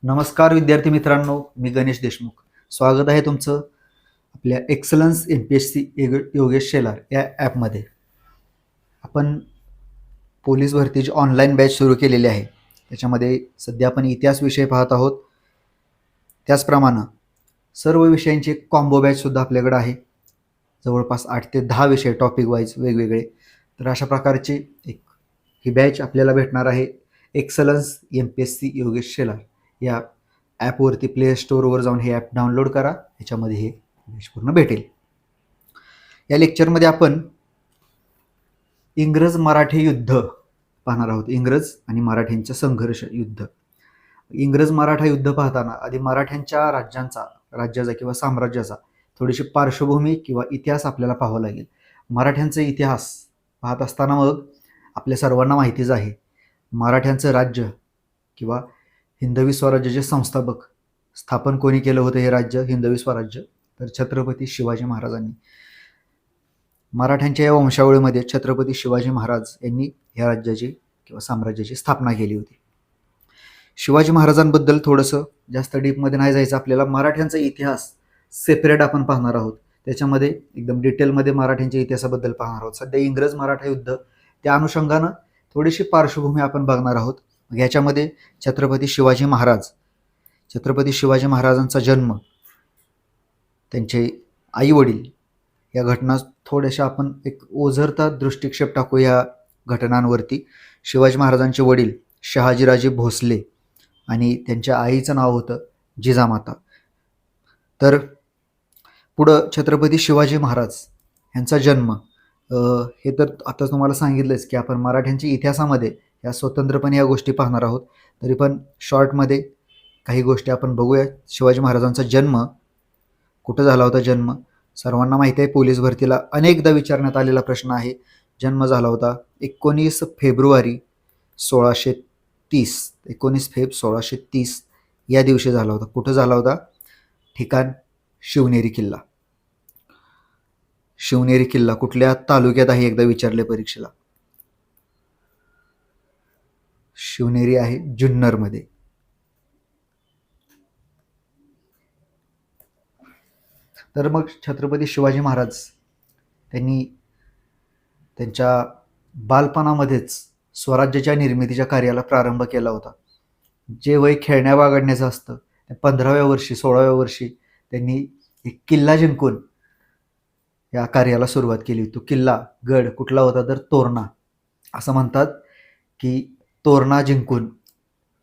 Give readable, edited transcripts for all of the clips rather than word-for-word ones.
नमस्कार विद्यार्थी मित्रांनो, मी गणेश देशमुख. स्वागत आहे तुमचं आपल्या एक्सलन्स MPSC योगेश शेलार या ॲपमध्ये. आपण पोलीस भरतीची ऑनलाईन बॅच सुरू केलेली आहे. त्याच्यामध्ये सध्या आपण इतिहास विषय पाहत आहोत. त्याचप्रमाणे सर्व विषयांची एक कॉम्बो बॅचसुद्धा आपल्याकडे आहे. जवळपास 8 ते 10 विषय टॉपिक वाईज वेगवेगळे. तर अशा प्रकारची ही बॅच आपल्याला भेटणार आहे एक्सलन्स MPSC योगेश शेलार या ॲपवरती प्ले स्टोअरवर जाऊन हे ॲप डाउनलोड करा. ह्याच्यामध्ये हे बॅच पूर्ण भेटेल. या लेक्चरमध्ये आपण इंग्रज मराठी युद्ध पाहणार आहोत. इंग्रज आणि मराठ्यांचं संघर्ष युद्ध. इंग्रज मराठा युद्ध पाहताना आधी मराठ्यांच्या राज्याचा किंवा साम्राज्याचा थोडीशी पार्श्वभूमी किंवा इतिहास आपल्याला पाहावा लागेल. मराठ्यांचा इतिहास पाहत असताना मग आपल्या सर्वांना माहितीच आहे, मराठ्यांचं राज्य किंवा हिंदवी स्वराज्याचे संस्थापक स्थापन कोणी केलं होतं हे राज्य हिंदवी स्वराज्य? तर छत्रपती शिवाजी महाराजांनी. मराठ्यांच्या या वंशावळीमध्ये छत्रपती शिवाजी महाराज यांनी या राज्याची किंवा साम्राज्याची स्थापना केली होती. शिवाजी महाराजांबद्दल थोडंसं जास्त डीपमध्ये नाही जायचं आपल्याला. मराठ्यांचा इतिहास सेपरेट आपण पाहणार आहोत. त्याच्यामध्ये एकदम डिटेलमध्ये मराठ्यांच्या इतिहासाबद्दल पाहणार आहोत. सध्या इंग्रज मराठा युद्ध त्या अनुषंगानं थोडीशी पार्श्वभूमी आपण बघणार आहोत. याच्यामध्ये छत्रपती शिवाजी महाराजांचा जन्म, त्यांचे आई वडील या घटना थोड्याशा आपण एक ओझरता दृष्टिक्षेप टाकू या घटनांवरती. शिवाजी महाराजांचे वडील शहाजीराजे भोसले आणि त्यांच्या आईचं नाव होतं जिजामाता. तर पुढं छत्रपती शिवाजी महाराज यांचा जन्म, हे तर आता तुम्हाला सांगितलंच की आपण मराठ्यांच्या इतिहासामध्ये या स्वतंत्रपणे या गोष्टी पाहणार आहोत. तरी पण शॉर्टमध्ये काही गोष्टी आपण बघूया. शिवाजी महाराजांचा जन्म कुठं झाला होता? जन्म सर्वांना माहिती आहे, पोलीस भरतीला अनेकदा विचारण्यात आलेला प्रश्न आहे. जन्म झाला होता 19 फेब्रुवारी 1630. 19 फेब 1630 या दिवशी झाला होता. कुठं झाला होता? ठिकाण शिवनेरी किल्ला. शिवनेरी किल्ला कुठल्या तालुक्यात आहे एकदा विचारले परीक्षेला? शिवनेरी आहे जुन्नरमध्ये. तर मग छत्रपती शिवाजी महाराज त्यांनी त्यांच्या बालपणामध्येच स्वराज्याच्या निर्मितीच्या कार्याला प्रारंभ केला होता. जे वय खेळण्या बागडण्याचं असतं, 15व्या वर्षी 16व्या वर्षी त्यांनी एक किल्ला जिंकून या कार्याला सुरुवात केली. तो किल्ला गड कुठला होता? तर तोरणा. असं म्हणतात की तोरणा जिंकून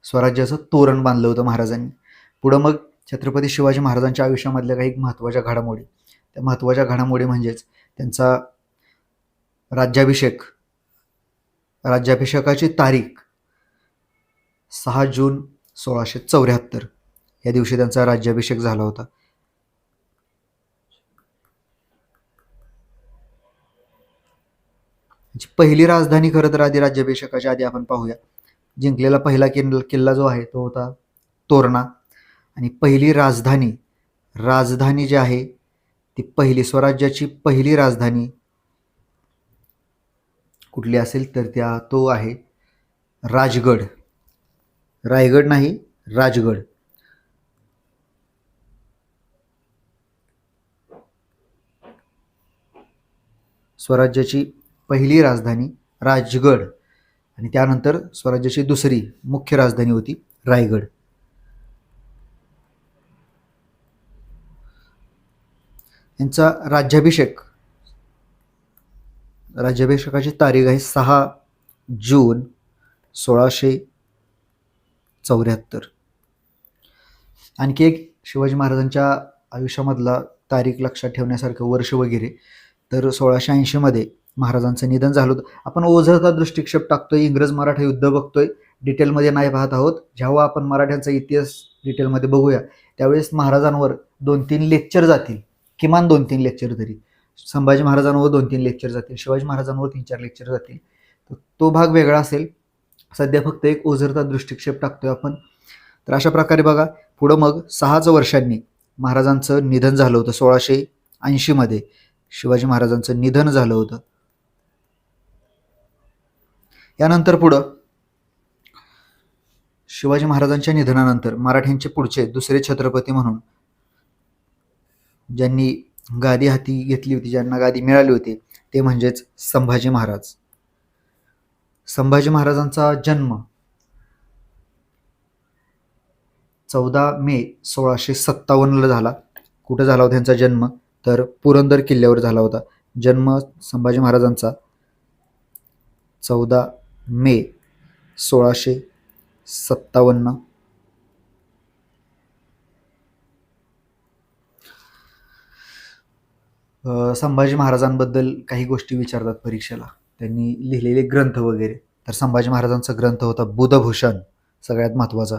स्वराज्याचं तोरण बांधलं होतं महाराजांनी. पुढं मग छत्रपती शिवाजी महाराजांच्या आयुष्यामधल्या काही महत्त्वाच्या घडामोडी, त्या महत्त्वाच्या घडामोडी म्हणजेच त्यांचा राज्याभिषेकाची तारीख 6 जून 1674 या दिवशी त्यांचा राज्याभिषेक झाला होता. पहिली राजधानी खरं तर आधी राज्याभिषेकाच्या आधी आपण पाहूया. जिंकलेला पहिला किल्ला जो आहे तो होता तोरणा. आणि पहिली राजधानी जी आहे ती पहिली स्वराज्याची पहिली राजधानी कुठली असेल तर तो आहे राजगड. रायगड नाही, राजगड. स्वराज्याची पहिली राजधानी राजगड आणि त्यानंतर स्वराज्याची दुसरी मुख्य राजधानी होती रायगड. यांचा राज्याभिषेकाची तारीख आहे 6 जून 1674. आणखी एक शिवाजी महाराजांच्या आयुष्यामधला तारीख लक्षात ठेवण्यासारखं वर्ष वगैरे तर 1680 मध्ये महाराजांचं निधन झालं होतं. आपण ओझरता दृष्टिक्षेप टाकतोय, इंग्रज मराठा युद्ध बघतोय, डिटेलमध्ये नाही पाहत आहोत. जेव्हा आपण मराठ्यांचा इतिहास डिटेलमध्ये बघूया त्यावेळेस महाराजांवर 2-3 लेक्चर जातील, किमान 2-3 लेक्चर तरी. संभाजी महाराजांवर 2-3 लेक्चर जातील, शिवाजी महाराजांवर 3-4 लेक्चर जातील. तो भाग वेगळा असेल. सध्या फक्त एक ओझरता दृष्टिक्षेप टाकतोय आपण. तर अशा प्रकारे बघा, पुढं मग 6 वर्षांनी महाराजांचं निधन झालं होतं. 1680 मध्ये शिवाजी महाराजांचं निधन झालं होतं. यानंतर पुढं शिवाजी महाराजांच्या निधनानंतर मराठ्यांचे पुढचे दुसरे छत्रपती म्हणून ज्यांनी गादी हाती घेतली होती, ज्यांना गादी मिळाली होती, ते म्हणजेच संभाजी महाराज. संभाजी महाराजांचा जन्म 14 मे 1657 झाला. कुठं झाला होता त्यांचा जन्म? तर पुरंदर किल्ल्यावर झाला होता. जन्म संभाजी महाराजांचा 14 मे 1657. संभाजी महाराजांबद्दल काही गोष्टी विचारतात परीक्षेला, त्यांनी लिहिलेले ग्रंथ वगैरे. तर संभाजी महाराजांचा ग्रंथ होता बुधभूषण, सगळ्यात महत्त्वाचा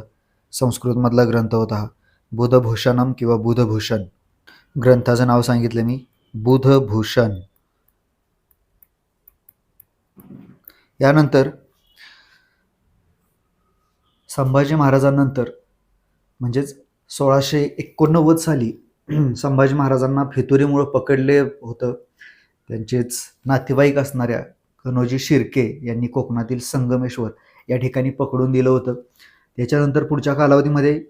संस्कृतमधला ग्रंथ होता हा, बुधभूषणम किंवा बुधभूषण. ग्रंथाचं नाव सांगितलं मी, बुधभूषण. यानंतर संभाजी महाराजांनंतर म्हणजेच 1689 साली संभाजी महाराजांना फितुरीमुळं पकडले होतं. त्यांचेच नातेवाईक असणाऱ्या कनोजी शिर्के यांनी कोकणातील संगमेश्वर या ठिकाणी पकडून दिलं होतं. त्याच्यानंतर पुढच्या कालावधीमध्ये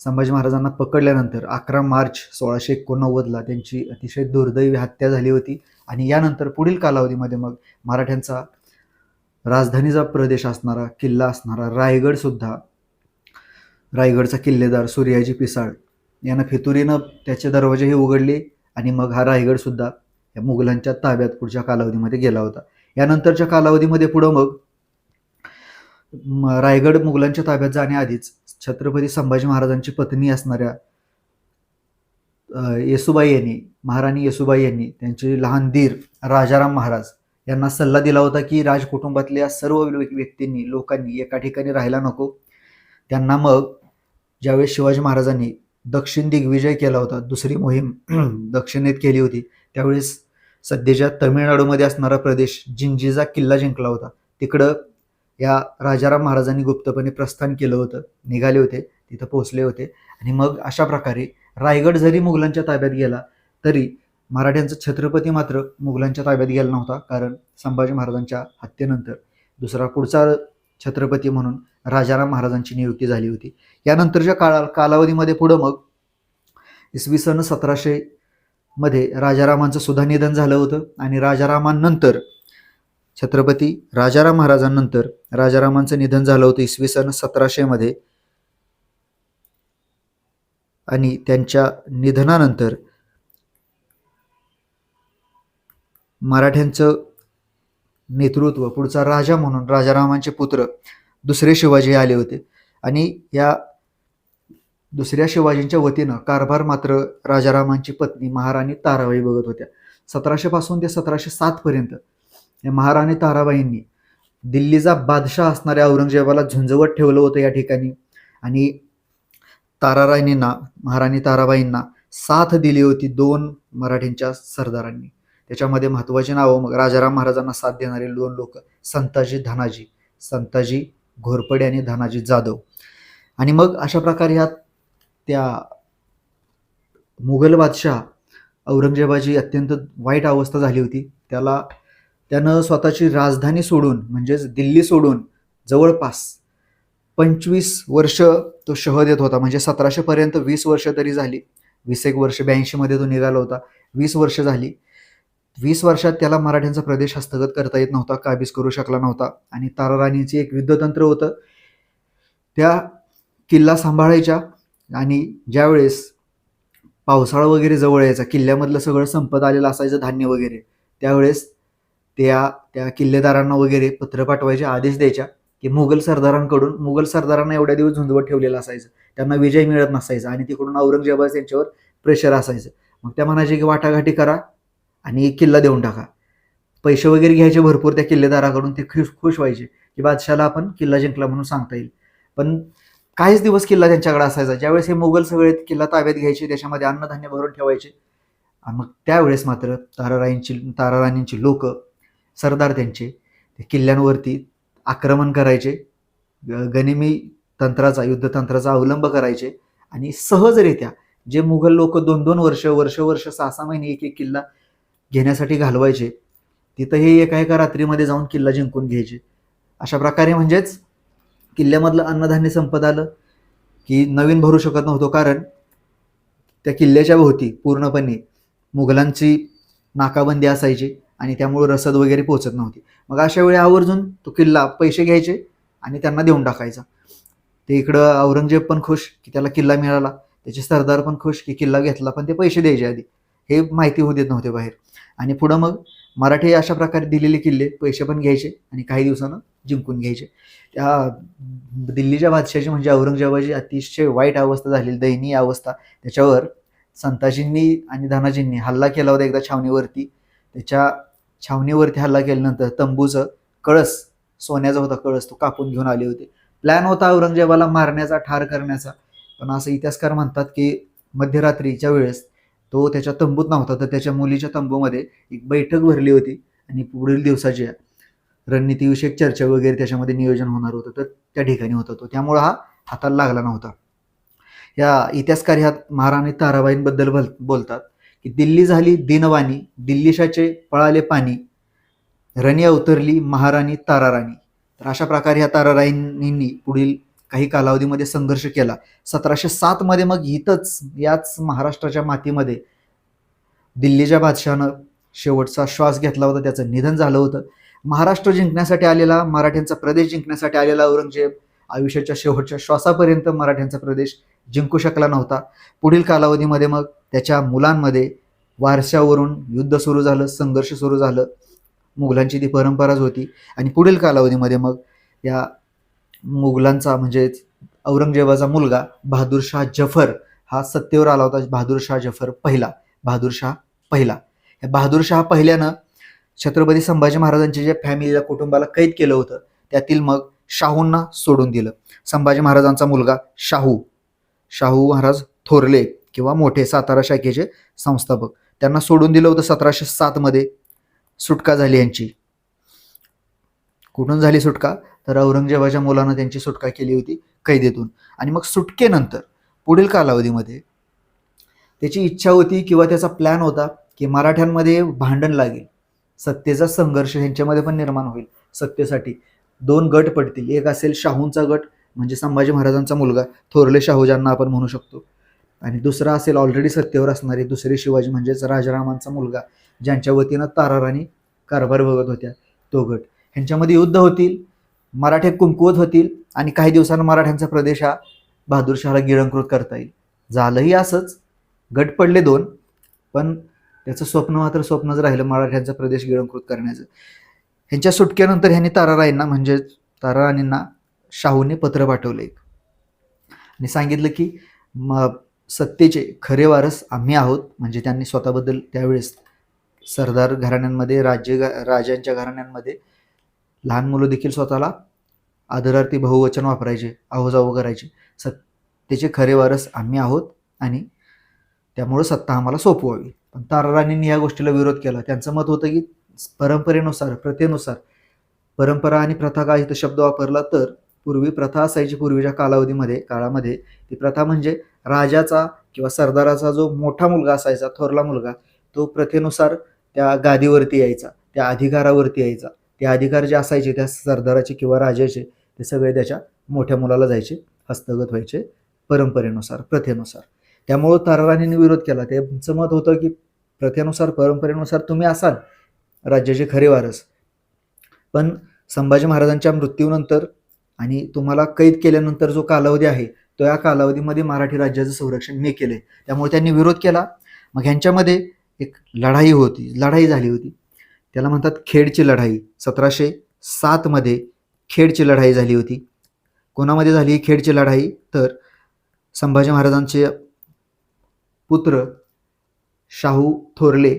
संभाजी महाराजांना पकडल्यानंतर 11 मार्च 1689 त्यांची अतिशय दुर्दैवी हत्या झाली होती. आणि यानंतर पुढील कालावधीमध्ये मग मराठ्यांचा राजधानीचा प्रदेश असणारा, किल्ला असणारा रायगडसुद्धा, रायगडचा किल्लेदार सूर्याजी पिसाळ यानं फितुरीनं त्याचे दरवाजेही उघडले आणि मग हा रायगडसुद्धा या मुघलांच्या ताब्यात पुढच्या कालावधीमध्ये गेला होता. यानंतरच्या कालावधीमध्ये पुढं मग रायगड मुघलांच्या ताब्यात जाण्याआधीच छत्रपती संभाजी महाराजांची पत्नी असणाऱ्या येसुबाई यांनी, महाराणी येसुबाई यांनी त्यांचे लहान दीर राजाराम महाराज यांना सल्ला दिला होता की राजकुटुंबातल्या सर्व व्यक्तींनी, लोकांनी एका ठिकाणी राहायला नको. त्यांना मग ज्यावेळेस शिवाजी महाराजांनी दक्षिण दिग्विजय केला होता, दुसरी मोहीम दक्षिणेत केली होती, त्यावेळेस सध्याच्या तमिळनाडूमध्ये असणारा प्रदेश जिंजीचा किल्ला जिंकला होता. तिकडं या राजाराम महाराजांनी गुप्तपणे प्रस्थान केलं होतं, निघाले होते, तिथं पोहोचले होते. आणि मग अशा प्रकारे रायगड जरी मुघलांच्या ताब्यात गेला तरी मराठ्यांचा छत्रपती मात्र मुघलांच्या ताब्यात गेला नव्हता, कारण संभाजी महाराजांच्या हत्येनंतर दुसरा पुढचा छत्रपती म्हणून राजाराम महाराजांची नियुक्ती झाली होती. यानंतरच्या कालावधीमध्ये पुढं मग इसवी सन 1700 मध्ये राजारामांचं सुद्धा निधन झालं होतं. आणि राजारामांनंतर छत्रपती राजाराम महाराजांनंतर राजारामांचं निधन झालं होतं इसवी सन 1700 मध्ये. आणि त्यांच्या निधनानंतर मराठ्यांचं नेतृत्व पुढचा राजा म्हणून राजारामांचे पुत्र दुसरे शिवाजी आले होते. आणि या दुसऱ्या शिवाजींच्या वतीनं कारभार मात्र राजारामांची पत्नी महाराणी ताराबाई बघत होत्या. 1700 पासून ते 1707 पर्यंत या महाराणी ताराबाईंनी दिल्लीचा बादशाह असणाऱ्या औरंगजेबाला झुंजवत ठेवलं होतं या ठिकाणी. आणि ताराराणींना, महाराणी ताराबाईंना साथ दिली होती 2 मराठ्यांच्या सरदारांनी. त्याच्यामध्ये महत्त्वाची नावं मग राजाराम महाराजांना साथ देणारे 2 लोक, संताजी घोरपडे आणि धनाजी जाधव. आणि मग अशा प्रकारे ह्या त्या मुघल बादशाह औरंगजेबाची अत्यंत वाईट अवस्था झाली होती. त्यानं स्वतःची राजधानी सोडून म्हणजेच दिल्ली सोडून जवळपास 25 वर्ष तो शह देत होता. म्हणजे 1700 पर्यंत 20 वर्ष तरी झाली, 21 वर्ष, 82 मध्ये तो निघाला होता, 20 वर्ष झाली. 20 वर्षात त्याला मराठ्यांचा प्रदेश हस्तगत करता येत नव्हता, काबीज करू शकला नव्हता. आणि ताराराणीची एक युद्धतंत्र होतं, त्या किल्ला सांभाळायच्या. आणि ज्यावेळेस पावसाळा वगैरे जवळ यायचा, किल्ल्यामधलं सगळं संपत आलेलं असायचं धान्य वगैरे, त्यावेळेस त्या किल्लेदारांना वगैरे पत्र पाठवायचे, आदेश द्यायच्या की मुघल सरदारांना एवढ्या दिवस झुंजवत ठेवलेलं असायचं, त्यांना विजय मिळत नसायचा आणि तिकडून औरंगजेबाचं त्यांच्यावर प्रेशर असायचं. मग त्या म्हणायचे की वाटाघाटी करा आणि किल्ला देऊन टाका. पैसे वगैरे घ्यायचे भरपूर त्या किल्लेदाराकडून, ते खुश व्हायचे की बादशाला आपण किल्ला जिंकला म्हणून सांगता येईल. पण काहीच दिवस किल्ला त्यांच्याकडे असायचा. ज्यावेळेस हे मुघल सगळे किल्ला ताब्यात घ्यायचे, त्याच्यामध्ये अन्नधान्य भरून ठेवायचे, मग त्यावेळेस मात्र ताराराणींची लोक, सरदार त्यांचे, त्या किल्ल्यांवरती आक्रमण करायचे, गनिमी तंत्राचा, युद्धतंत्राचा अवलंब करायचे. आणि सहजरित्या जे मुघल लोक 2-2 वर्ष 6-6 महिने एक किल्ला घेण्यासाठी घालवायचे, तिथं हे एका रात्रीमध्ये जाऊन किल्ला जिंकून घ्यायचे. अशा प्रकारे म्हणजेच किल्ल्यामधलं अन्नधान्य संपत आलं की नवीन भरू शकत नव्हतो, कारण त्या किल्ल्याच्या भोवती पूर्णपणे मुघलांची नाकाबंदी असायची आणि त्यामुळे रसद वगैरे पोहोचत नव्हती. मग अशा वेळी आवर्जून तो किल्ला पैसे घ्यायचे आणि त्यांना देऊन टाकायचा. ते इकडं औरंगजेब पण खुश की त्याला किल्ला मिळाला, त्याचे सरदार पण खुश की किल्ला घेतला, पण ते पैसे द्यायचे आधी, हे माहिती होऊ देत नव्हते बाहेर. आणि पुढं मग मराठी अशा प्रकारे दिलेले किल्ले पैसे पण घ्यायचे आणि काही दिवसानं जिंकून घ्यायचे. त्या दिल्लीच्या बादशाची म्हणजे औरंगजेबाची अतिशय वाईट अवस्था झालेली, दयनीय अवस्था. त्याच्यावर संताजींनी आणि धनाजींनी हल्ला केला होता एकदा छावणीवरती. त्याच्या छावणीवरती हल्ला केल्यानंतर तंबूचं कळस, सोन्याचा होता कळस, तो कापून घेऊन आले होते. प्लॅन होता औरंगजेबाला मारण्याचा, ठार करण्याचा, पण असं इतिहासकार म्हणतात की मध्यरात्रीच्या वेळेस तो त्याच्या तंबूत नव्हता, तर त्याच्या मुलीच्या तंबूमध्ये एक बैठक भरली होती आणि पुढील दिवसाच्या रणनीतीविषयक चर्चा वगैरे त्याच्यामध्ये नियोजन होणार होतं, तर त्या ठिकाणी होता तो, त्यामुळे हा हाताला लागला नव्हता. या इतिहासकार ह्या महाराणी ताराबाईंबद्दल बोलतात की दिल्ली झाली दिनवाणी, दिल्लीशाचे पळाले पाणी, रणी अवतरली महाराणी ताराराणी. तर अशा प्रकारे ह्या ताराराणींनी पुढील काही कालावधीमध्ये संघर्ष केला. 1707 मध्ये मग इथंच याच महाराष्ट्राच्या मातीमध्ये दिल्लीच्या बादशहानं शेवटचा श्वास घेतला होता, त्याचं निधन झालं होतं. महाराष्ट्र जिंकण्यासाठी आलेला, मराठ्यांचा प्रदेश जिंकण्यासाठी आलेला औरंगजेब आयुष्याच्या शेवटच्या श्वासापर्यंत मराठ्यांचा प्रदेश जिंकू शकला नव्हता. पुढील कालावधीमध्ये मग त्याच्या मुलांमध्ये वारशावरून युद्ध सुरू झालं, संघर्ष सुरू झालं. मुघलांची ती परंपराच होती. आणि पुढील कालावधीमध्ये मग या मुघलांचा म्हणजे औरंगजेबाचा मुलगा बहादूरशाह जफर हा सत्तेवर आला होता. बहादूरशाह जफर पहिला, बहादूरशाह पहिला. या बहादूरशाह पहिल्यानं छत्रपती संभाजी महाराजांच्या ज्या फॅमिलीला, कुटुंबाला कैद केलं होतं, त्यातील मग शाहूंना सोडून दिलं. संभाजी महाराजांचा मुलगा शाहू महाराज थोरले किंवा मोठे, सातारा शाखेचे संस्थापक, त्यांना सोडून दिलं होतं. 1707 मध्ये सुटका झाली यांची. कुठून झाली सुटका? तर औरंगजेबाच्या मुलानं त्यांची सुटका केली होती कैदेतून. आणि मग सुटकेनंतर पुढील कालावधीमध्ये त्याची इच्छा होती किंवा त्याचा प्लॅन होता की मराठ्यांमध्ये भांडण लागेल, सत्तेचा संघर्ष ह्यांच्यामध्ये पण निर्माण होईल. सत्तेसाठी 2 गट पडतील. एक असेल शाहूंचा गट, म्हणजे संभाजी महाराजांचा मुलगा थोरले शाहू ज्यांना आपण म्हणू शकतो, आणि दुसरा असेल ऑलरेडी सत्तेवर असणारे दुसरे शिवाजी म्हणजेच राजारामांचा मुलगा, ज्यांच्या वतीनं ताराराणी कारभार बघत होत्या, तो गट. ह्यांच्यामध्ये युद्ध होतील, मराठे कुंकवत होतील आणि काही दिवसांनी मराठ्यांचा प्रदेश हा बहादूरशाहला गिळंकृत करता येईल. झालंही असंच, गट पडले 2, पण त्याचं स्वप्न मात्र स्वप्नच राहिलं, मराठ्यांचा प्रदेश गिळंकृत करण्याचं. ह्यांच्या सुटकेनंतर ह्यांनी ताराराणींना म्हणजे ताराराणींना शाहूने पत्र पाठवले आणि सांगितलं की सत्तेचे खरे वारस आम्ही आहोत. म्हणजे त्यांनी स्वतःबद्दल त्यावेळेस सरदार घराण्यांमध्ये, राजांच्या घराण्यांमध्ये लहान मुलं देखील स्वतःला आदरार्थी बहुवचन वापरायचे, आहोजावो करायचे. सत्तेचे खरे वारस आम्ही आहोत आणि त्यामुळे सत्ता आम्हाला सोपवावी. पण ताराराणींनी या गोष्टीला विरोध केला. त्यांचं मत होतं की परंपरेनुसार, प्रथेनुसार, परंपरा आणि प्रथा का इथं शब्द वापरला तर पूर्वी प्रथा असायची. पूर्वीच्या काळामध्ये ती प्रथा म्हणजे राजाचा किंवा सरदाराचा जो मोठा मुलगा असायचा, थोरला मुलगा, तो प्रथेनुसार त्या गादीवरती यायचा, त्या अधिकारावरती यायचा. ते अधिकार जे असायचे त्या सरदाराचे किंवा राजाचे, ते सगळे त्याच्या मोठ्या मुलाला जायचे, हस्तगत व्हायचे परंपरेनुसार, प्रथेनुसार. त्यामुळं ताराराणींनी विरोध केला. त्यांचं मत होतं की प्रथेनुसार, परंपरेनुसार तुम्ही असाल राज्याचे खरे वारस, पण संभाजी महाराजांच्या मृत्यूनंतर आणि तुम्हाला कैद केल्यानंतर जो कालावधी आहे, तो या कालावधीमध्ये मराठी राज्याचं संरक्षण मी केले. त्यामुळे त्यांनी विरोध केला. मग ह्यांच्यामध्ये एक लढाई झाली होती, त्याला म्हणतात खेडची लढाई. 1707 मध्ये खेडची लढाई झाली होती. कोणामध्ये झाली खेडची लढाई? तर संभाजी महाराजांचे पुत्र शाहू थोरले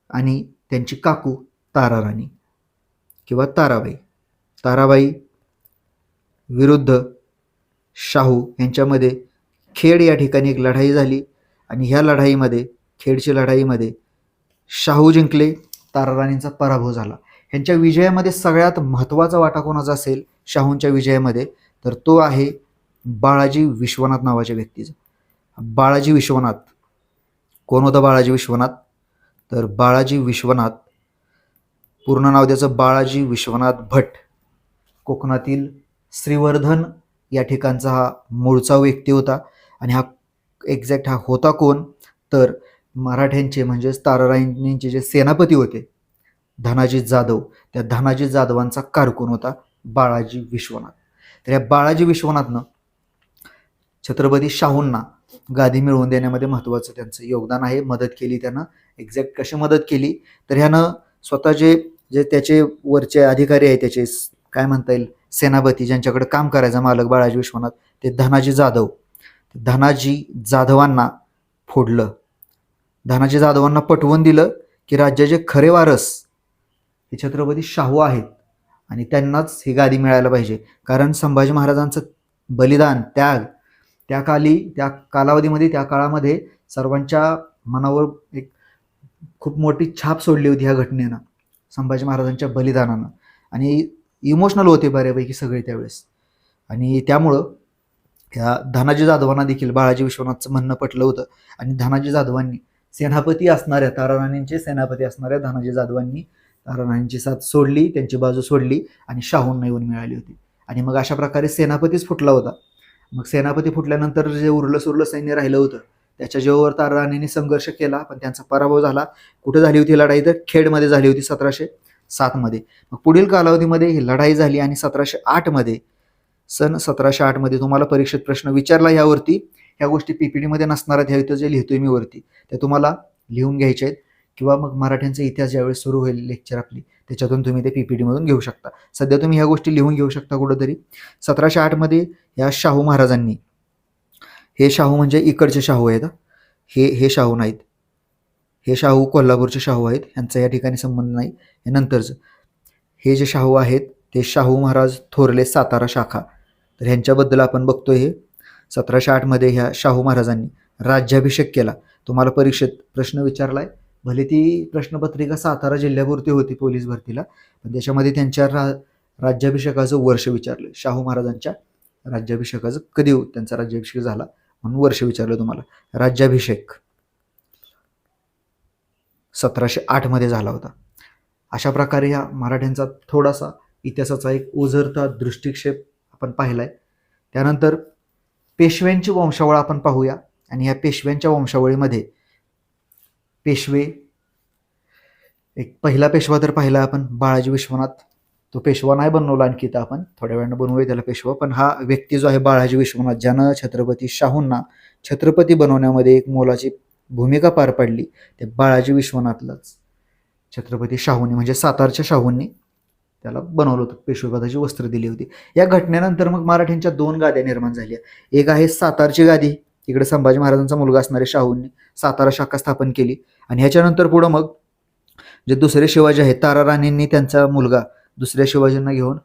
आणि त्यांची काकू ताराराणी किंवा ताराबाई विरुद्ध शाहू यांच्यामध्ये खेड या ठिकाणी एक लढाई झाली. आणि ह्या लढाईमध्ये, खेडच्या लढाईमध्ये शाहू जिंकले, ताराराणींचा पराभव झाला. ह्यांच्या विजयामध्ये सगळ्यात महत्त्वाचा वाटा कोणाचा असेल शाहूंच्या विजयामध्ये? तर तो आहे बाळाजी विश्वनाथ नावाच्या व्यक्तीचा. बाळाजी विश्वनाथ कोण होता? बाळाजी विश्वनाथ, तर बाळाजी विश्वनाथ, पूर्ण नाव त्याचं बाळाजी विश्वनाथ भट, कोकणातील श्रीवर्धन या ठिकाणचा हा मूळचा व्यक्ती होता. आणि हा एक्झॅक्ट हा होता कोण, तर मराठ्यांचे म्हणजेच ताराराणींचे जे सेनापती होते धनाजी जाधव, त्या धनाजी जाधवांचा कारकून होता बाळाजी विश्वनाथ. तर या बाळाजी विश्वनाथनं छत्रपती शाहूंना गादी मिळवून देण्यामध्ये महत्त्वाचं त्यांचं योगदान आहे. मदत केली त्यानं. एक्झॅक्ट कशी मदत केली, तर ह्यानं स्वतःचे जे त्याचे वरचे अधिकारी आहेत, त्याचे काय म्हणता येईल सेनापती, ज्यांच्याकडे काम करायचा मालक बाळाजी विश्वनाथ, ते धनाजी जाधव, धनाजी जाधवांना फोडलं. धनाजी जाधवांना पटवून दिलं की राज्याचे खरे वारस हे छत्रपती शाहू आहेत आणि त्यांनाच ही गादी मिळायला पाहिजे. कारण संभाजी महाराजांचं बलिदान, त्याग त्या कालावधीमध्ये, त्या काळामध्ये सर्वांच्या मनावर एक खूप मोठी छाप सोडली होती ह्या घटनेनं, संभाजी महाराजांच्या बलिदानानं. आणि इमोशनल होते बऱ्यापैकी सगळे त्यावेळेस. आणि त्यामुळं ह्या धनाजी जाधवांना देखील बाळाजी विश्वनाथचं म्हणणं पटलं होतं. आणि धनाजी जाधवांनी सेनापती असणाऱ्या, ताराराणींचे सेनापती असणाऱ्या धनाजी जाधवांनी ताराराणींची साथ सोडली, त्यांची बाजू सोडली आणि शाहूंना येऊन मिळाली होती. आणि मग अशा प्रकारे सेनापतीच फुटला होता. मग सेनापती फुटल्यानंतर जे उरलं सुरलं सैन्य राहिलं होतं, त्याच्या जेव्हावर ताराराणींनी संघर्ष केला, पण त्यांचा पराभव झाला. कुठं झाली होती लढाई, तर खेडमध्ये झाली होती 1707 मग पुढील कालावधीमध्ये ही लढाई झाली. आणि 1708 सन 1708 तुम्हाला परीक्षेत प्रश्न विचारला यावरती. ह्या गोष्टी PPT नसणार आहेत, ह्या इथं जे लिहितोय मी वरती ते तुम्हाला लिहून घ्यायचे आहेत. किंवा मग मराठ्यांचा इतिहास ज्यावेळेस सुरू होईल लेक्चर आपली, त्याच्यातून तुम्ही ते PPT घेऊ शकता. सध्या तुम्ही ह्या गोष्टी लिहून घेऊ शकता कुठंतरी. 1708 या शाहू महाराजांनी, हे शाहू म्हणजे इकडचे शाहू आहेत, हे शाहू नाहीत, हे शाहू कोल्हापूरचे शाहू आहेत, यांचा या ठिकाणी संबंध नाही. हे नंतरचं हे जे शाहू आहेत ते शाहू महाराज थोरले सातारा शाखा. तर ह्यांच्याबद्दल आपण बघतोय. हे 1708 ह्या शाहू महाराजांनी राज्याभिषेक केला. तुम्हाला परीक्षेत प्रश्न विचारलाय, भले ती प्रश्नपत्रिका सातारा जिल्ह्यापुरती होती पोलीस भरतीला, पण त्याच्यामध्ये त्यांच्या राज्याभिषेकाचं वर्ष विचारलं. शाहू महाराजांच्या राज्याभिषेकाचं कधी त्यांचा राज्याभिषेक झाला म्हणून वर्ष विचारलं तुम्हाला. राज्याभिषेक 1708 झाला होता. अशा प्रकारे ह्या मराठ्यांचा थोडासा इतिहासाचा एक ओझरता दृष्टिक्षेप आपण पाहिलाय. त्यानंतर पेशव्यांची वंशावळ आपण पाहूया. आणि ह्या पेशव्यांच्या वंशावळीमध्ये पेशवे, एक पहिला पेशवा तर पाहिला आपण बाळाजी विश्वनाथ. तो पेशवा नाही बनवला आणखी, तर आपण थोड्या वेळानं बनवूया त्याला पेशवा. पण हा व्यक्ती जो आहे बाळाजी विश्वनाथ, ज्यानं छत्रपती शाहूंना छत्रपती बनवण्यामध्ये एक मोलाची भूमिका पार पाडली, ते बाळाजी विश्वनाथलाच छत्रपती शाहूंनी म्हणजे सातारच्या शाहूंनी त्याला बनवलं होतं, पेशवेपदाची वस्त्र दिली होती. या घटनेनंतर मग मराठ्यांच्या 2 गाद्या निर्माण झाल्या. एक आहे सातारची गादी, इकडे संभाजी महाराजांचा मुलगा असणारे शाहूंनी सातारा शाखा स्थापन केली. आणि ह्याच्यानंतर पुढं मग जे दुसरे शिवाजी आहेत, ताराराणींनी त्यांचा मुलगा दुसऱ्या शिवाजींना घेऊन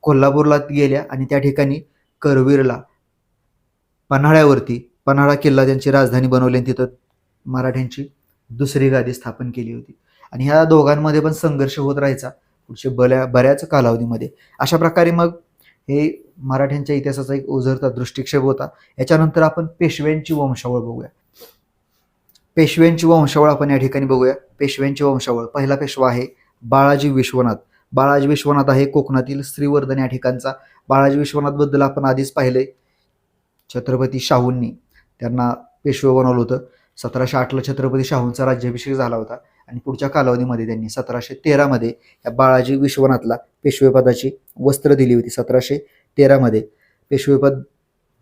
कोल्हापूरला गेल्या आणि त्या ठिकाणी करवीरला पन्हाळा किल्ला त्यांची राजधानी बनवली आणि तिथं मराठ्यांची दुसरी गादी स्थापन केली होती. आणि ह्या दोघांमध्ये पण संघर्ष होत राहायचा पुढचे बऱ्याच कालावधीमध्ये. अशा प्रकारे मग हे मराठ्यांच्या इतिहासाचा एक ओझरता दृष्टिक्षेप होता. याच्यानंतर आपण पेशव्यांची वंशावळ बघूया. पेशव्यांची वंशावळ आपण या ठिकाणी बघूया. पेशव्यांची वंशावळ, पहिला पेशवा आहे बाळाजी विश्वनाथ. बाळाजी विश्वनाथ आहे कोकणातील श्रीवर्धन या ठिकाणचा. बाळाजी विश्वनाथ बद्दल आपण आधीच पाहिलंय, छत्रपती शाहूंनी त्यांना पेशवे बनवलं होतं. 1708 छत्रपती शाहूंचा राज्याभिषेक झाला होता. आणि पुढच्या कालावधीमध्ये त्यांनी 1713 या बाळाजी विश्वनाथला पेशवेपदाची वस्त्र दिली होती. 1713 पेशवेपद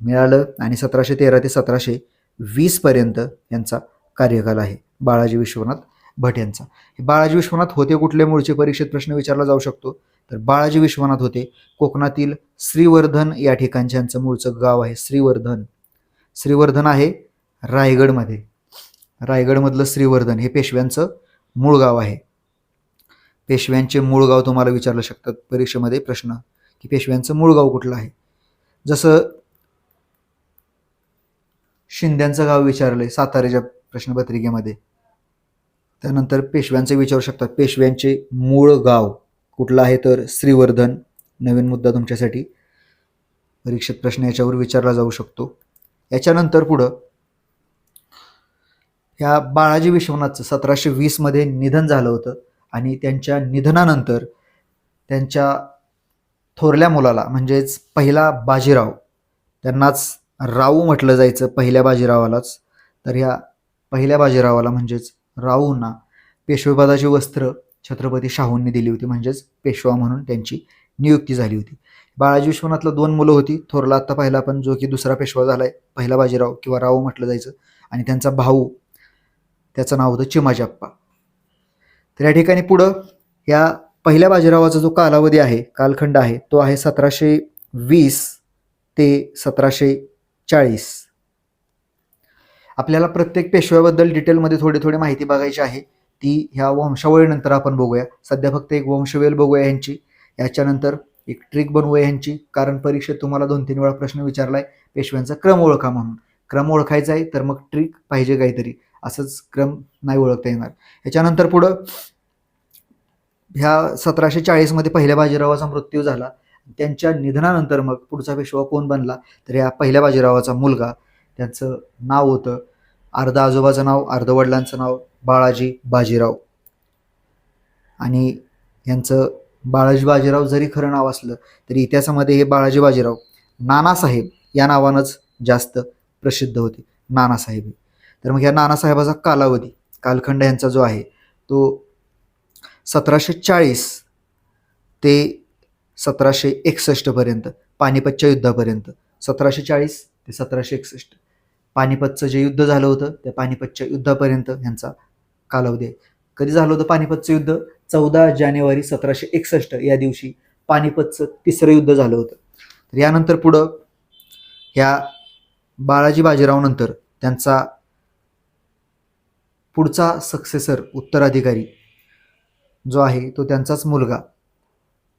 मिळालं आणि 1713 ते 1720 यांचा कार्यकाल आहे बाळाजी विश्वनाथ भट यांचा. हे बाळाजी विश्वनाथ होते कुठले, मूळचे परीक्षेत प्रश्न विचारला जाऊ शकतो. तर बाळाजी विश्वनाथ होते कोकणातील श्रीवर्धन या ठिकाणचे, यांचं मूळचं गाव आहे श्रीवर्धन. श्रीवर्धन आहे रायगडमध्ये. रायगडमधलं श्रीवर्धन हे पेशव्यांचं मूळ गाव आहे. पेशव्यांचे मूळ गाव तुम्हाला विचारलं शकतात परीक्षेमध्ये प्रश्न, की पेशव्यांचं मूळ गाव कुठलं आहे. जसं शिंद्यांचं गाव विचारलंय साताऱ्याच्या प्रश्नपत्रिकेमध्ये. त्यानंतर पेशव्यांचे विचारू शकतात, पेशव्यांचे मूळ गाव कुठलं आहे, तर श्रीवर्धन. नवीन मुद्दा तुमच्यासाठी, परीक्षेत प्रश्न याच्यावर विचारला जाऊ शकतो. याच्यानंतर पुढं ह्या बाळाजी विश्वनाथचं 1720 निधन झालं होतं. आणि त्यांच्या निधनानंतर त्यांच्या थोरल्या मुलाला म्हणजेच पहिला बाजीराव, त्यांनाच राऊ म्हटलं जायचं पहिल्या बाजीरावालाच, तर ह्या पहिल्या बाजीरावाला म्हणजेच राऊंना पेशवेपदाची वस्त्र छत्रपती शाहूंनी दिली होती, म्हणजेच पेशवा म्हणून त्यांची नियुक्ती झाली होती. बाळाजी विश्वनाथला 2 मुलं होती. थोरला आत्ता पाहिला पण, जो की दुसरा पेशवा झालाय, पहिला बाजीराव किंवा राऊ म्हटलं जायचं, आणि त्यांचा भाऊ, त्याचं नाव होतं चिमाजी अप्पा. तर या ठिकाणी पुढं या पहिल्या बाजीरावाचा जो कालावधी आहे, कालखंड आहे, तो आहे 1720 ते 1740. आपल्याला प्रत्येक पेशव्याबद्दल डिटेलमध्ये थोडी माहिती बघायची आहे, ती ह्या वंशावळीनंतर आपण बघूया. सध्या फक्त एक वंशवेल बघूया ह्यांची, याच्यानंतर एक ट्रिक बनवूया ह्यांची, कारण परीक्षेत तुम्हाला 2-3 वेळा प्रश्न विचारलाय पेशव्यांचा क्रम ओळखा म्हणून. क्रम ओळखायचा आहे तर मग ट्रिक पाहिजे काहीतरी, असंच क्रम नाही ओळखता येणार. याच्यानंतर पुढं ह्या 1740 पहिल्या बाजीरावाचा मृत्यू झाला. त्यांच्या निधनानंतर मग पुढचा पेशवा कोण बनला, तर या पहिल्या बाजीरावाचा मुलगा, त्याचं नाव होतं, अर्ध आजोबाचं नाव, अर्ध वडिलांचं नाव बाळाजी बाजीराव. आणि यांचं बाळाजी बाजीराव जरी खरं नाव असलं तरी इतिहासामध्ये हे बाळाजी बाजीराव नानासाहेब या नावानंच जास्त प्रसिद्ध होते, नानासाहेब. तर मग या नानासाहेबाचा कालावधी, कालखंड यांचा जो आहे तो 1740 ते 1761 पर्यंत, पानिपतच्या युद्धापर्यंत. 1740 ते 1761 पानिपतचं जे युद्ध झालं होतं त्या पानिपतच्या युद्धापर्यंत यांचा कालावधी आहे. कधी झालं होतं पानिपतचं युद्ध? 14 जानेवारी 1761 या दिवशी पानिपतचं 3रं युद्ध झालं होतं. तर यानंतर पुढं ह्या बाळाजी बाजीरावनंतर त्यांचा पुढचा सक्सेसर, उत्तराधिकारी जो आहे तो त्यांचाच मुलगा.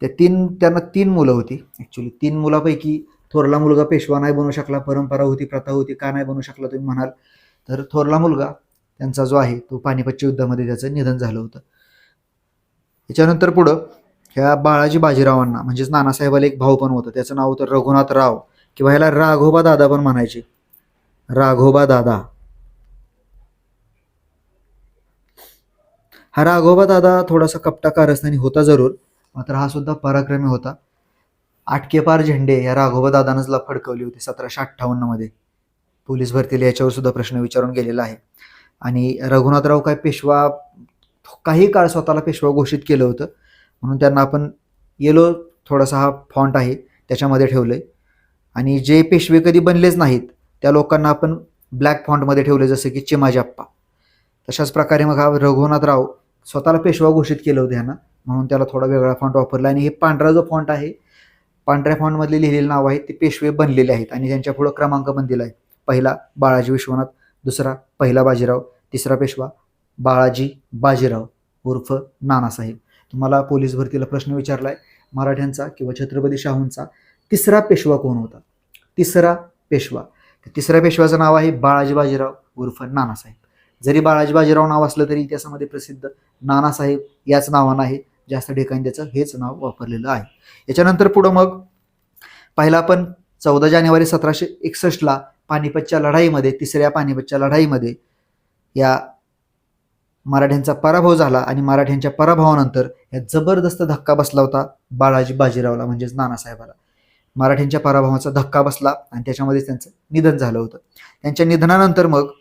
त्यांना 3 मुलं होती ॲक्च्युली. 3 मुलापैकी थोरला मुलगा पेशवा नाही बनू शकला, परंपरा होती, प्रथा होती, का नाही बनू शकला तुम्ही म्हणाल, तर थोरला मुलगा त्यांचा जो आहे तो पानिपतच्या युद्धामध्ये त्याचं निधन झालं होतं. याच्यानंतर पुढं ह्या बाळाजी बाजीरावांना म्हणजेच नानासाहेबाला एक भाऊ पण होतं, त्याचं नाव होतं रघुनाथराव, किंवा ह्याला राघोबा दादा पण म्हणायचे, राघोबा दादा. हा राघोबा दादा थोडासा कपटा कारस्थानी होता जरूर, मात्र हा सुद्धा पराक्रमी होता. 8 के पार झेंडे या राघोबा दादानंच फडकवली होती 1758 पोलीस भरतीला याच्यावर सुद्धा प्रश्न विचारून गेलेला आहे. आणि रघुनाथराव काय पेशवा, काही काळ स्वतःला पेशवा घोषित केलं होतं, म्हणून त्यांना आपण येलो थोडासा हा फॉन्ट आहे त्याच्यामध्ये ठेवलंय. आणि जे पेशवे कधी बनलेच नाहीत त्या लोकांना आपण ब्लॅक फॉन्टमध्ये ठेवले, जसं की चिमाजी अप्पा. तशाच प्रकारे मग हा रघुनाथराव स्वतःला पेशवा घोषित केलं होतं ह्यांना, म्हणून त्याला थोडा वेगळा फॉन्ट वापरला. आणि हे पांढरा जो फॉन्ट आहे, पांढऱ्या फॉन्टमधले लिहिलेले नाव आहे ते पेशवे बनलेले आहेत, आणि त्यांच्या पुढं क्रमांक पण दिला आहे. पहिला बाळाजी विश्वनाथ, दुसरा पहिला बाजीराव, तिसरा पेशवा बाळाजी बाजीराव उर्फ नानासाहेब. तुम्हाला पोलीस भरतीला प्रश्न विचारलाय मराठ्यांचा किंवा छत्रपती शाहूंचा 3रा पेशवा कोण होता? 3रा पेशवा, तिसऱ्या पेशव्याचं नाव आहे बाळाजी बाजीराव उर्फ नानासाहेब. जरी बाळाजी बाजीराव नाव असलं तरी इतिहासामध्ये प्रसिद्ध नानासाहेब याच नावानं आहे, जास्त ठिकाणी त्याचं हेच नाव वापरलेलं आहे. याच्यानंतर पुढं मग पहिला आपण 14 जानेवारी 1761 पानिपतच्या लढाईमध्ये, 3ऱ्या पानिपतच्या लढाईमध्ये या मराठ्यांचा पराभव झाला, आणि मराठ्यांच्या पराभवानंतर या जबरदस्त धक्का बसला होता बाळाजी बाजीरावला म्हणजेच नानासाहेबाला. मराठ्यांच्या पराभवाचा धक्का बसला आणि त्याच्यामध्येच त्यांचं निधन झालं होतं. त्यांच्या निधनानंतर मग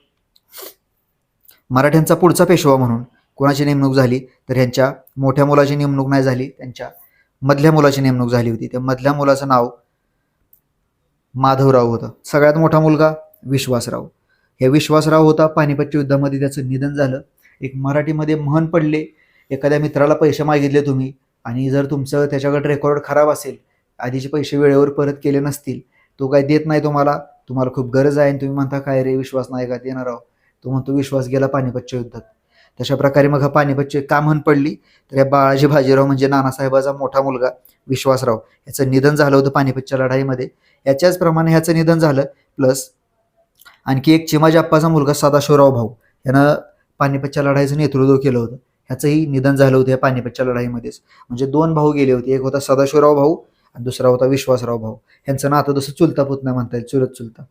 मराठ्यांचा पुढचा पेशवा म्हणून कोणाची नेमणूक झाली, तर ह्यांच्या मोठ्या मुलाची नेमणूक नाही झाली, त्यांच्या मधल्या मुलाची नेमणूक झाली होती. त्या मधल्या मुलाचं नाव माधवराव होतं. सगळ्यात मोठा मुलगा विश्वासराव. हे विश्वासराव होता, पानिपतच्या युद्धामध्ये त्याचं निधन झालं. एक मराठीमध्ये म्हण पडले, एखाद्या मित्राला पैसे मागितले तुम्ही आणि जर तुमचं त्याच्याकडे रेकॉर्ड खराब असेल, आधीचे पैसे वेळेवर परत केले नसतील, तो काय देत नाही तुम्हाला, तुम्हाला खूप गरज आहे आणि तुम्ही म्हणता काय रे विश्वास नाही का देणार आहो, तो म्हणतो विश्वास गेला पानिपतच्या युद्धात. तशा प्रकारे मग हा पानिपतची का म्हण पडली, तर या बाळाजी बाजीराव म्हणजे नानासाहेबाचा मोठा मुलगा विश्वासराव याचं निधन झालं होतं पानिपतच्या लढाईमध्ये. याच्याच प्रमाणे ह्याचं निधन झालं, प्लस आणखी एक चिमाजी अप्पाचा मुलगा सदाशिवराव भाऊ यानं पानिपतच्या लढाईचं नेतृत्व केलं होतं, ह्याचंही निधन झालं होतं या पानिपतच्या लढाईमध्येच. म्हणजे 2 भाऊ गेले होते, एक होता सदाशिवराव भाऊ आणि दुसरा होता विश्वासराव भाऊ. ह्यांचं नातं जसं चुलता पुतना म्हणता येईल, चुलत चुलता.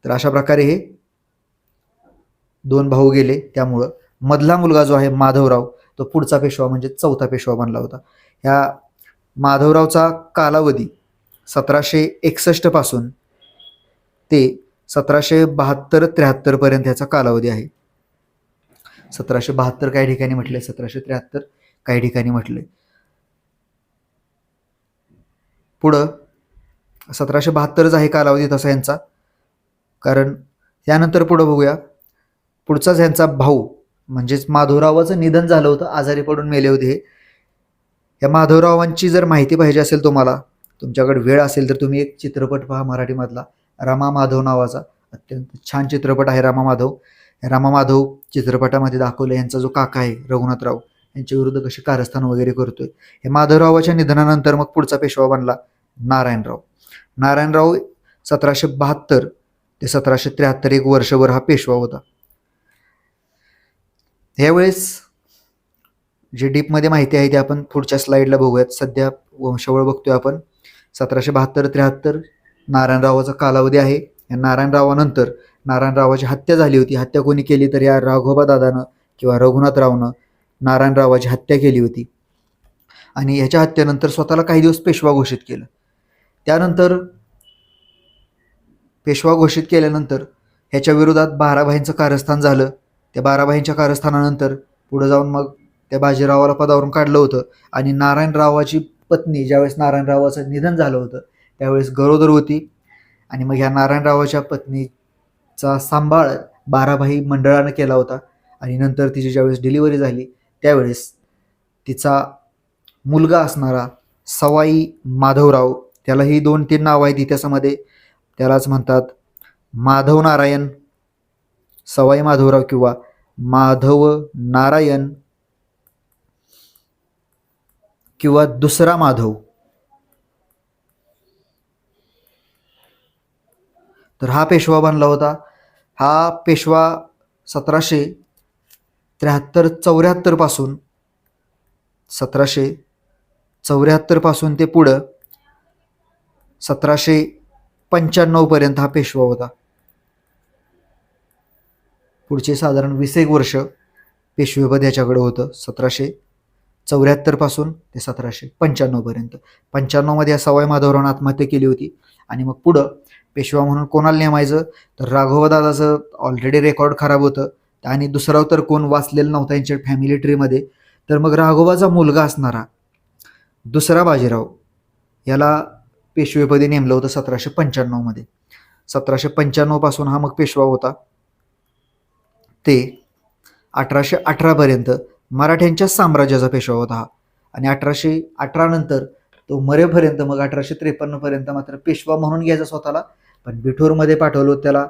तर अशा प्रकारे हे 2 भाऊ गेले, त्यामुळं मधला मुलगा जो आहे माधवराव तो पुढचा पेशवा म्हणजे 4था पेशवा बनला होता. ह्या माधवरावचा कालावधी 1761 पासून ते 1772-73 पर्यंत याचा कालावधी आहे. 1772 काही ठिकाणी म्हटले, 1773 काही ठिकाणी म्हटले. पुढं 1772 आहे कालावधी तसा यांचा. कारण त्यानंतर पुढं बघूया, पुढचाच यांचा भाऊ म्हणजेच माधवरावाचं निधन झालं होतं, आजारी पडून मेले होते हे. या माधवरावांची जर माहिती पाहिजे असेल तुम्हाला, तुमच्याकडे वेळ असेल तर तुम्ही एक चित्रपट पहा मराठीमधला, रमा माधव नावाचा. अत्यंत छान चित्रपट आहे रमा माधव. रमा माधव चित्रपटामध्ये दाखवलं यांचा जो काका आहे रघुनाथराव यांच्या विरुद्ध कशी कारस्थान वगैरे करतोय. हे माधवरावाच्या निधनानंतर मग पुढचा पेशवा बनला नारायणराव. नारायणराव 1772 ते 1773 एक वर्षभर हा पेशवा होता. यावेळेस जे डीपमध्ये माहिती आहे ते आपण पुढच्या स्लाईडला बघूयात. सध्या वंशावळ बघतोय आपण. 1772-73 नारायणरावाचा कालावधी आहे. या नारायणरावानंतर नारायणरावाची हत्या झाली होती. हत्या कोणी केली तर या राघोबा दादानं किंवा रघुनाथरावनं नारायणरावाची हत्या केली होती आणि ह्याच्या हत्येनंतर स्वतःला काही दिवस पेशवा घोषित केलं. त्यानंतर पेशवा घोषित केल्यानंतर ह्याच्या विरोधात बाराभाईंचं कारस्थान झालं. त्या बाराभाईंच्या कारस्थानानंतर पुढे जाऊन मग त्या बाजीरावाला पदावरून काढलं होतं आणि नारायणरावाची पत्नी ज्यावेळेस नारायणरावाचं निधन झालं होतं त्यावेळेस गरोदर होती आणि मग ह्या नारायणरावाच्या पत्नीचा सांभाळ बाराभाई मंडळानं केला होता आणि नंतर तिची ज्यावेळेस डिलिव्हरी झाली त्यावेळेस तिचा मुलगा असणारा सवाई माधवराव, त्यालाही 2-3 नावं आहेत इतिहासामध्ये, त्यालाच म्हणतात माधव नारायण, सवाई माधवराव किंवा माधव नारायण किंवा दुसरा माधव. तर हा पेशवा बनला होता. हा पेशवा 1773-74 पासून 1774 पासून ते पुढं 1795 पर्यंत हा पेशवा होता. पुढचे साधारण 20 वर्ष पेशवेपद याच्याकडे होतं. 1774 पासून ते 1795 पर्यंत. 95 मध्ये या सवाई माधवरावानं आत्महत्या केली होती आणि मग पुढं पेशवा म्हणून कोणाला नेमायचं तर राघोबा दादाचं ऑलरेडी रेकॉर्ड खराब होतं आणि दुसरा तर कोण वाचलेलं नव्हता यांच्या फॅमिली ट्रीमध्ये. तर मग राघोबाचा मुलगा असणारा दुसरा बाजीराव याला पेशवेपदी नेमलं होतं 1795 मध्ये. 1795 पासून हा मग पेशवा होता ते 1818 पर्यंत मराठ्यांच्या साम्राज्याचा पेशवा होता हा. आणि 1818 नंतर तो मरेपर्यंत मग 1853 पर्यंत मात्र पेशवा म्हणून घ्यायचा स्वतःला, पण बिठूरमध्ये पाठवलं त्याला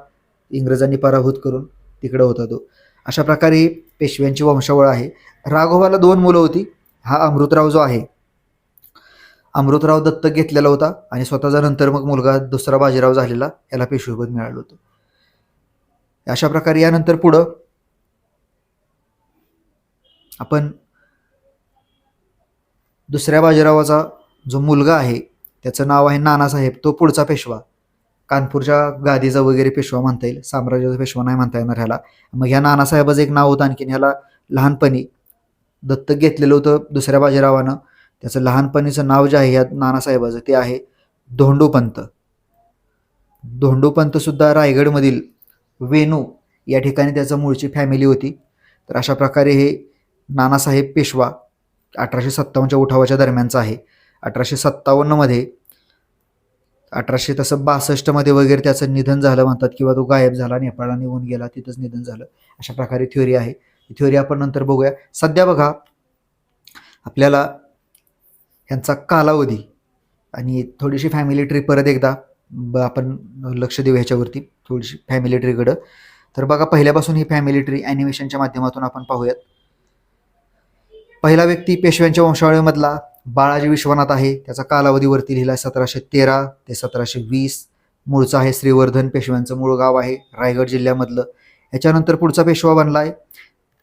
इंग्रजांनी पराभूत करून, तिकडं होता तो. अशा प्रकारे पेशव्यांची वंशावळ आहे. राघोबाला 2 मुलं होती. हा अमृतराव जो आहे, अमृतराव दत्तक घेतलेला होता आणि स्वतःचा नंतर मग मुलगा दुसरा बाजीराव झालेला, याला पेशवेपद मिळालं होतं. अशा प्रकारे यानंतर पुढं आपण दुसऱ्या बाजीरावाचा जो मुलगा आहे त्याचं नाव आहे नानासाहेब. तो पुढचा पेशवा, कानपूरच्या गादीचा वगैरे पेशवा म्हणता येईल, साम्राज्याचा पेशवा नाही म्हणता येणार ह्याला. मग ह्या नानासाहेबाचं एक नाव होतं आणखीन. ह्याला लहानपणी दत्तक घेतलेलं होतं दुसऱ्या बाजीरावानं. त्याचं लहानपणीचं नाव जे आहे ह्या नानासाहेबाचं ते आहे धोंडूपंत. धोंडूपंत सुद्धा रायगडमधील वेणू या ठिकाणी त्याचं मूळची फॅमिली होती. तर अशा प्रकारे हे नानासाहेब पेशवा 1857च्या उठावाच्या दरम्यानचा आहे. 1857 मध्ये 1862 मध्ये वगैरे त्याचं निधन झालं म्हणतात किंवा तो गायब झाला, नेपाळला निघून गेला, तिथंच निधन झालं. अशा प्रकारे थ्योरी आहे. ही थ्योरी आपण नंतर बघूया. सध्या बघा आपल्याला ह्यांचा कालावधी आणि थोडीशी फॅमिली ट्री परत एकदा आपण लक्ष देऊ ह्याच्यावरती, थोडीशी फॅमिली ट्रीकडं. तर बघा पहिल्यापासून ही फॅमिली ट्री ॲनिमेशनच्या माध्यमातून आपण पाहूयात. पहिला व्यक्ती पेशव्यांच्या वंशावळीमधला बाळाजी विश्वनाथ आहे. त्याचा कालावधीवरती लिहिला 1713 ते 1720. मूळचा आहे श्रीवर्धन, पेशव्यांचं मूळ गाव आहे रायगड जिल्ह्यामधलं. ह्याच्यानंतर पुढचा पेशवा बनला आहे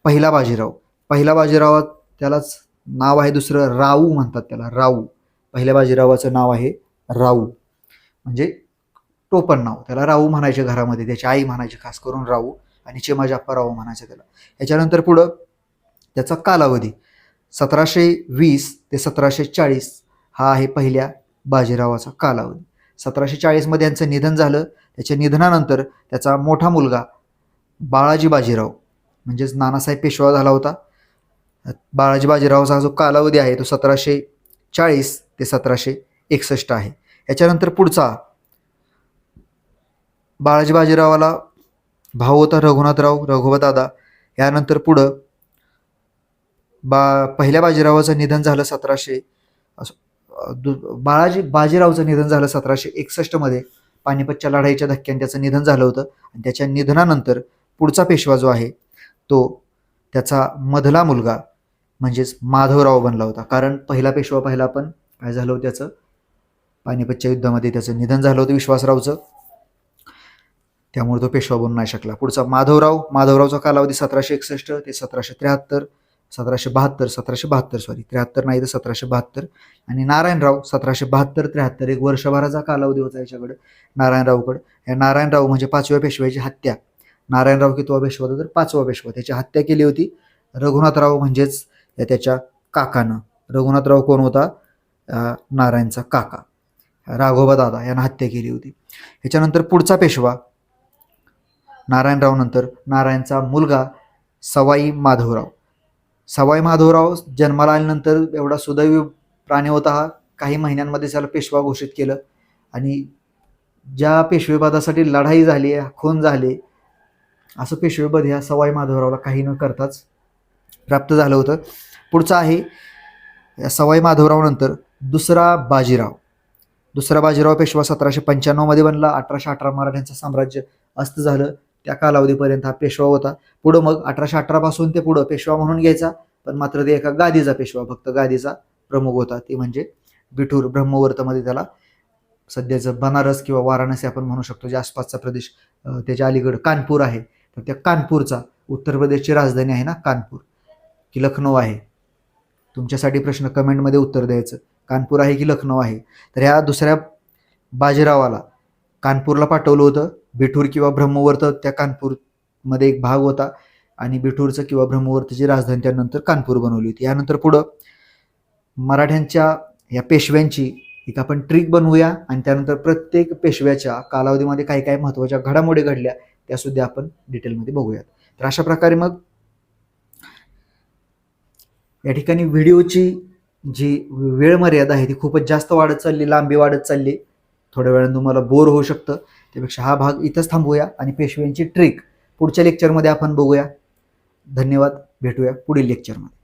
पहिला बाजीराव. पहिला बाजीरावात त्यालाच नाव आहे दुसरं, राऊ म्हणतात त्याला, राऊ. पहिल्या बाजीरावाचं नाव आहे राऊ, म्हणजे टोपण नाव, त्याला राऊ म्हणायचे घरामध्ये. त्याची आई म्हणायची खास करून राऊ आणि चिमाजाप्पा राऊ म्हणायचं त्याला. ह्याच्यानंतर पुढं त्याचा कालावधी 1720 ते 1740 हा आहे पहिल्या बाजीरावाचा कालावधी. 1740 यांचं निधन झालं. त्याच्या निधनानंतर त्याचा मोठा मुलगा बाळाजी बाजीराव म्हणजेच नानासाहेब पेशवा झाला होता. बाळाजी बाजीरावचा जो कालावधी आहे तो 1740 ते 1761 आहे. याच्यानंतर पुढचा बाळाजी बाजीरावाला भाऊ होता रघुनाथराव रघुवतदादा. यानंतर पुढं पहिल्या बाजीरावाचं निधन झालं बाजीरावचं निधन झालं 1761 पानिपतच्या लढाईच्या धक्क्याने त्याचं निधन झालं होतं. आणि त्याच्या निधनानंतर पुढचा पेशवा जो आहे तो त्याचा मधला मुलगा म्हणजेच माधवराव बनला होता. कारण पहिला पेशवा पण काय झालं होतं, त्याचं पानिपतच्या युद्धामध्ये त्याचं निधन झालं होतं विश्वासरावचं, त्यामुळे तो पेशवा बनू नाही शकला. पुढचा माधवरावचा कालावधी 1761 ते 1773 1772 नाही तर 1772. आणि नारायणराव 1772-73 एक वर्षभराचा कालावधी होता याच्याकडे नारायणरावकडे. या नारायणराव म्हणजे 5व्या पेशव्याची हत्या. नारायणराव कितवा पेशवा होता तर 5वा पेशवा. त्याची हत्या केली होती रघुनाथराव म्हणजेच त्याच्या काकानं. रघुनाथराव कोण होता? नारायणचा काका राघोबा दादा यांना हत्या केली होती. ह्याच्यानंतर पुढचा पेशवा नारायणराव नंतर नारायणचा मुलगा सवाई माधवराव. सवाई माधवराव जन्माला आल्यानंतर एवढा सुदैवी प्राणी होता हा. काही महिन्यांमध्ये त्याला पेशवा घोषित केलं आणि ज्या पेशवेपदासाठी लढाई झाली, खून झाले, असं पेशवेपद ह्या सवाई माधवरावला काही न करताच प्राप्त झालं होतं. पुढचा आहे या सवाई माधवराव नंतर दुसरा बाजीराव पेशवा 1795 बनला. 1818 मराठ्यांचं साम्राज्य अस्त झालं. त्या कालावधीपर्यंत हा पेशवा होता. पुढं मग 1818 पासून ते पुढं पेशवा म्हणून घ्यायचा, पण मात्र ते एका गादीचा पेशवा, फक्त गादीचा प्रमुख होता. ते म्हणजे बिठूर ब्रह्मवर्तमध्ये त्याला सध्याचं बनारस किंवा वाराणसी आपण म्हणू शकतो, जे आसपासचा प्रदेश, त्याच्या अलीकडं कानपूर आहे, तर त्या कानपूरचा, उत्तर प्रदेशची राजधानी आहे ना कानपूर की लखनौ आहे. तुमच्यासाठी प्रश्न कमेंटमध्ये उत्तर द्यायचं, कानपूर आहे की लखनौ आहे. तर ह्या दुसऱ्या बाजीरावाला कानपूरला पाठवलं होतं. बिठूर किंवा ब्रह्मवर्त त्या कानपूरमध्ये एक भाग होता आणि बिठूरचं किंवा ब्रह्मवर्तची राजधानी त्यानंतर कानपूर बनवली होती. यानंतर पुढं मराठ्यांच्या या पेशव्यांची एक आपण ट्रिक बनवूया आणि त्यानंतर प्रत्येक पेशव्याच्या कालावधीमध्ये काही काही महत्त्वाच्या घडामोडी घडल्या त्या सुद्धा आपण डिटेलमध्ये बघूयात. तर अशा प्रकारे मग या ठिकाणी व्हिडिओची जी वेळ मर्यादा आहे ती खूपच जास्त वाढत चालली, लांबी वाढत चालली. थोड्या वेळाने तुम्हाला बोर होऊ शकतं, त्यापेक्षा हा भाग इथंच थांबवूया आणि पेशव्यांची ट्रिक पुढच्या लेक्चरमध्ये आपण बघूया. धन्यवाद, भेटूया पुढील लेक्चरमध्ये.